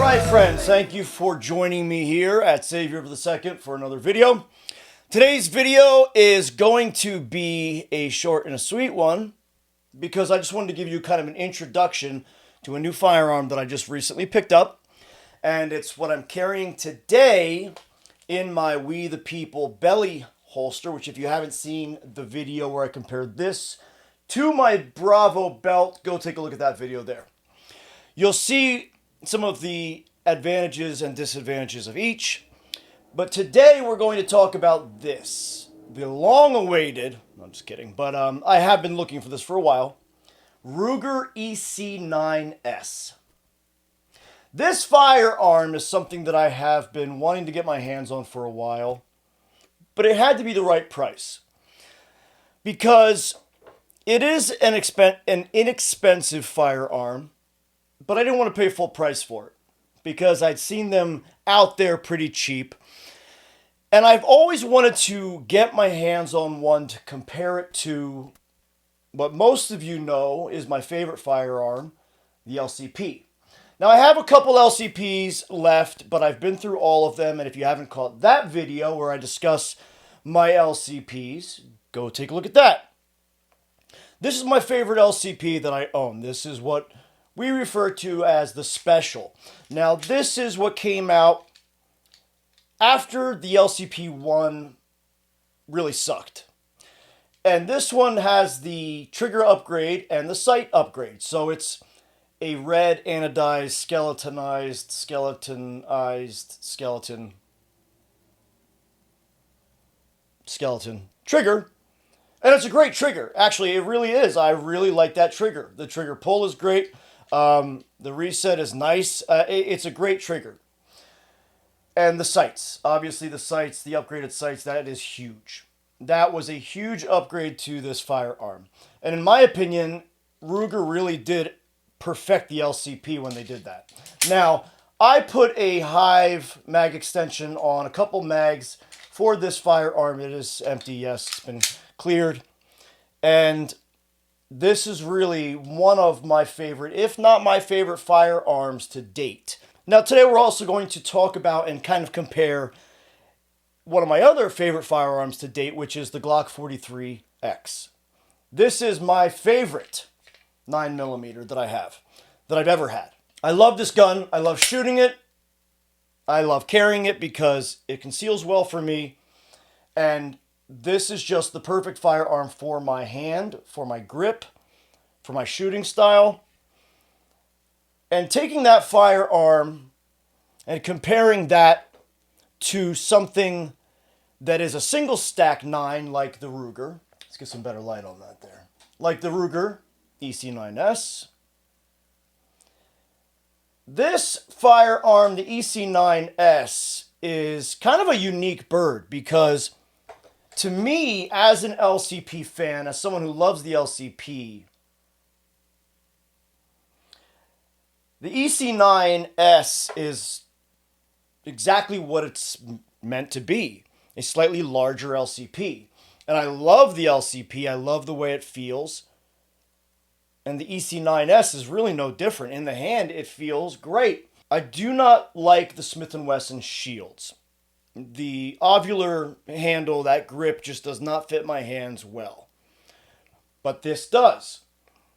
right, friends, thank you for joining me here at Savior of the Second for another video. Today's video is going to be a short and a sweet one because I just wanted to give you kind of an introduction to a new firearm that I just recently picked up. And it's what I'm carrying today in my We the People belly holster, which if you haven't seen the video where I compared this to my Bravo belt, go take a look at that video there. You'll see some of the advantages and disadvantages of each. But today we're going to talk about this. The long-awaited, I'm just kidding, but I have been looking for this for a while. Ruger EC9S. This firearm is something that I have been wanting to get my hands on for a while. But it had to be the right price. Because it is an inexpensive firearm. But I didn't want to pay full price for it because I'd seen them out there pretty cheap. And I've always wanted to get my hands on one to compare it to what most of you know is my favorite firearm, the LCP. Now, I have a couple LCPs left, but I've been through all of them. And if you haven't caught that video where I discuss my LCPs, go take a look at that. This is my favorite LCP that I own. This is what we refer to as the Special. Now, this is what came out after the LCP1 really sucked. And this one has the trigger upgrade and the sight upgrade. So it's a red anodized, skeleton trigger. And it's a great trigger. Actually, it really is. I really like that trigger. The trigger pull is great. The reset is nice. It's a great trigger. And the sights. Obviously, the sights, the upgraded sights, that is huge. That was a huge upgrade to this firearm. And in my opinion, Ruger really did perfect the LCP when they did that. Now, I put a Hive mag extension on a couple mags for this firearm. It is empty, yes, it's been cleared. And this is really one of my favorite, if not my favorite firearms to date. Now, today we're also going to talk about and kind of compare one of my other favorite firearms to date, which is the Glock 43X. This is my favorite 9mm that I have, that I've ever had. I love this gun. I love shooting it. I love carrying it because it conceals well for me. And this is just the perfect firearm for my hand, for my grip, for my shooting style. And taking that firearm and comparing that to something that is a single stack 9 like the Ruger. Let's get some better light on that there. Like the Ruger EC9S. This firearm, the EC9S, is kind of a unique bird because to me, as an LCP fan, as someone who loves the LCP, the EC9S is exactly what it's meant to be, a slightly larger LCP. And I love the LCP. I love the way it feels. And the EC9S is really no different. In the hand, it feels great. I do not like the Smith & Wesson shields. The ovular handle, that grip, just does not fit my hands well. But this does.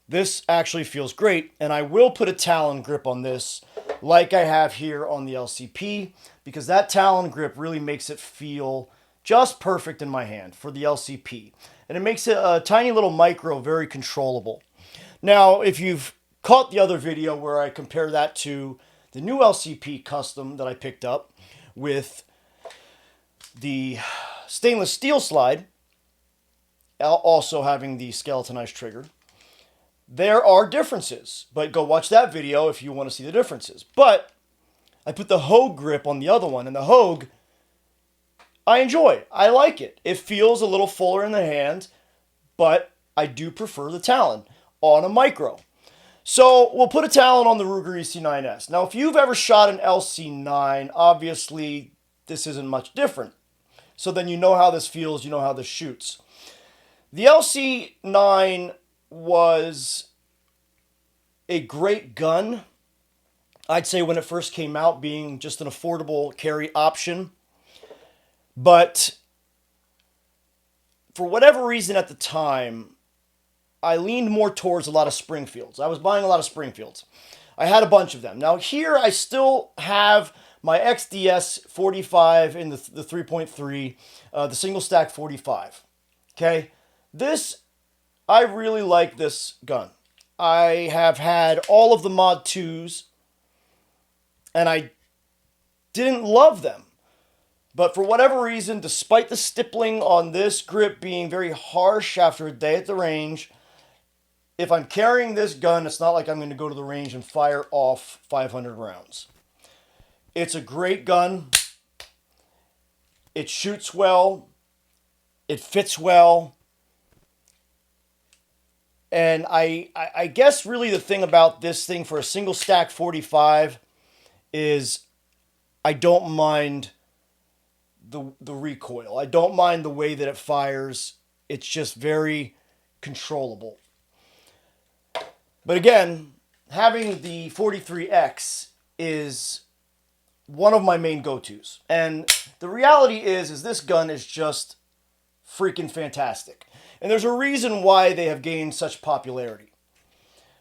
This actually feels great, and I will put a Talon grip on this like I have here on the LCP because that Talon grip really makes it feel just perfect in my hand for the LCP. And it makes it a tiny little micro very controllable. Now, if you've caught the other video where I compare that to the new LCP Custom that I picked up with the stainless steel slide, also having the skeletonized trigger, there are differences. But go watch that video if you want to see the differences. But I put the Hogue grip on the other one, and the Hogue, I enjoy. I like it. It feels a little fuller in the hand, but I do prefer the Talon on a micro. So we'll put a Talon on the Ruger EC9S. Now, if you've ever shot an LC9, obviously this isn't much different. So then you know how this feels, you know how this shoots. The LC9 was a great gun. I'd say when it first came out, being just an affordable carry option. But for whatever reason at the time, I leaned more towards a lot of Springfields. I was buying a lot of Springfields. I had a bunch of them. Now here I still have my XDS 45 in the 3.3, the single stack 45. Okay, I really like this gun. I have had all of the Mod 2s, and I didn't love them. But for whatever reason, despite the stippling on this grip being very harsh after a day at the range, if I'm carrying this gun, it's not like I'm going to go to the range and fire off 500 rounds. It's a great gun. It shoots well. It fits well. And I guess really the thing about this thing for a single stack 45 is I don't mind the recoil. I don't mind the way that it fires. It's just very controllable. But again, having the 43X is one of my main go-tos. And the reality is this gun is just freaking fantastic. And there's a reason why they have gained such popularity.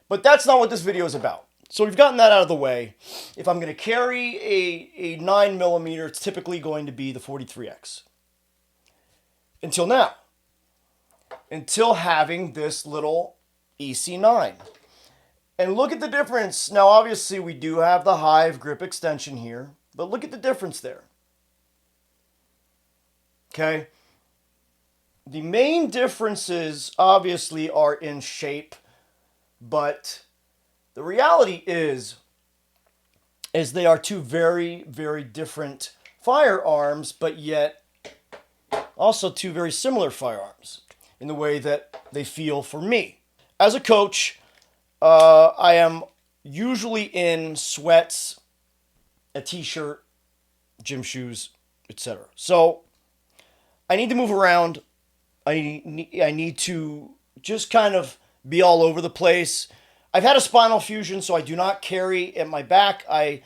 But that's not what this video is about. So we've gotten that out of the way. If I'm going to carry a 9mm, it's typically going to be the 43X. Until now. Until having this little EC9. And look at the difference. Now, obviously, we do have the Hive grip extension here. But look at the difference there. Okay? The main differences, obviously, are in shape. But the reality is they are two very, very different firearms, but yet also two very similar firearms in the way that they feel for me. As a coach, I am usually in sweats, a t-shirt, gym shoes, etc. So I need to move around. I need to just kind of be all over the place. I've had a spinal fusion, so I do not carry at my back. I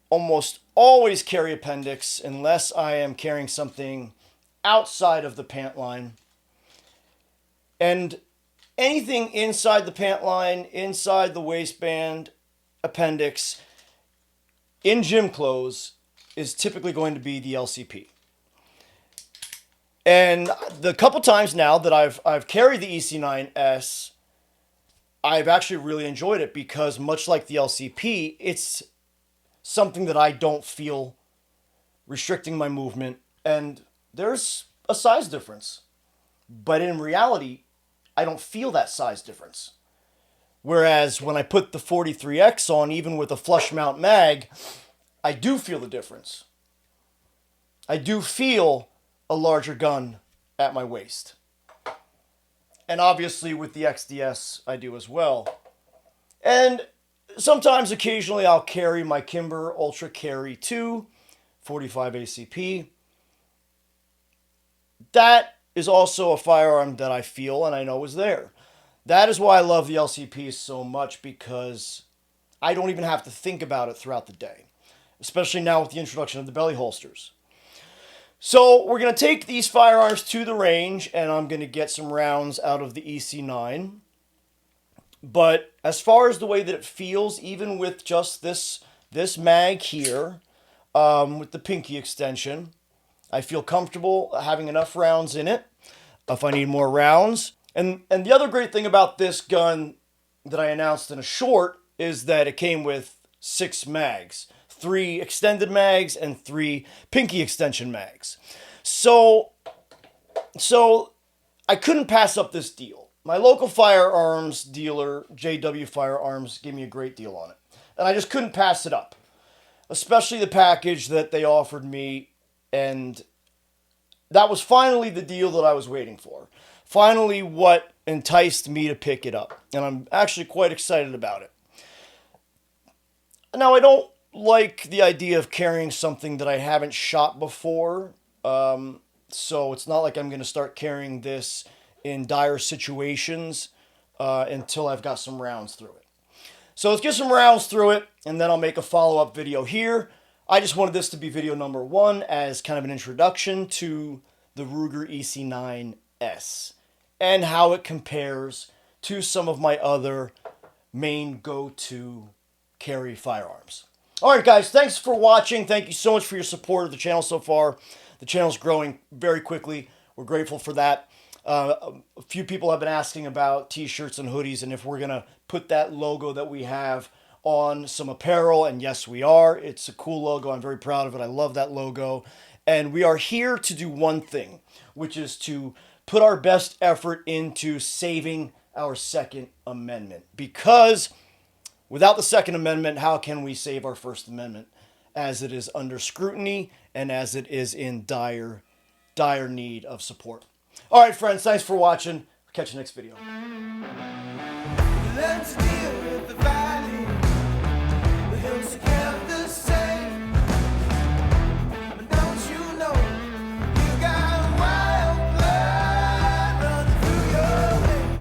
almost always carry appendix unless I am carrying something outside of the pant line. And anything inside the pant line, inside the waistband, appendix, in gym clothes is typically going to be the LCP. And the couple times now that I've carried the EC9S, I've actually really enjoyed it because much like the LCP, it's something that I don't feel restricting my movement. And there's a size difference. But in reality, I don't feel that size difference. Whereas when I put the 43X on, even with a flush mount mag, I do feel the difference. I do feel a larger gun at my waist. And obviously with the XDS, I do as well. And sometimes, occasionally, I'll carry my Kimber Ultra Carry 2, 45 ACP. That is also a firearm that I feel and I know is there. That is why I love the LCP so much, because I don't even have to think about it throughout the day. Especially now with the introduction of the belly holsters. So we're going to take these firearms to the range, and I'm going to get some rounds out of the EC9. But as far as the way that it feels, even with just this mag here, with the pinky extension, I feel comfortable having enough rounds in it if I need more rounds. And the other great thing about this gun that I announced in a short is that it came with 6 mags. 3 extended mags and 3 pinky extension mags. So I couldn't pass up this deal. My local firearms dealer, JW Firearms, gave me a great deal on it. And I just couldn't pass it up. Especially the package that they offered me. And that was finally the deal that I was waiting for. Finally what enticed me to pick it up. And I'm actually quite excited about it. Now, I don't like the idea of carrying something that I haven't shot before. So it's not like I'm going to start carrying this in dire situations until I've got some rounds through it. So let's get some rounds through it, and then I'll make a follow-up video here. I just wanted this to be video number 1 as kind of an introduction to the Ruger EC9S and how it compares to some of my other main go-to carry firearms. All right, guys, thanks for watching. Thank you so much for your support of the channel so far. The channel's growing very quickly. We're grateful for that. A few people have been asking about t-shirts and hoodies and if we're going to put that logo that we have on some apparel, and yes, we are. It's a cool logo. I'm very proud of it. I love that logo. And we are here to do one thing, which is to put our best effort into saving our Second Amendment. Because without the Second Amendment, how can we save our First Amendment as it is under scrutiny and as it is in dire need of support? All right, friends, thanks for watching. Catch you next video.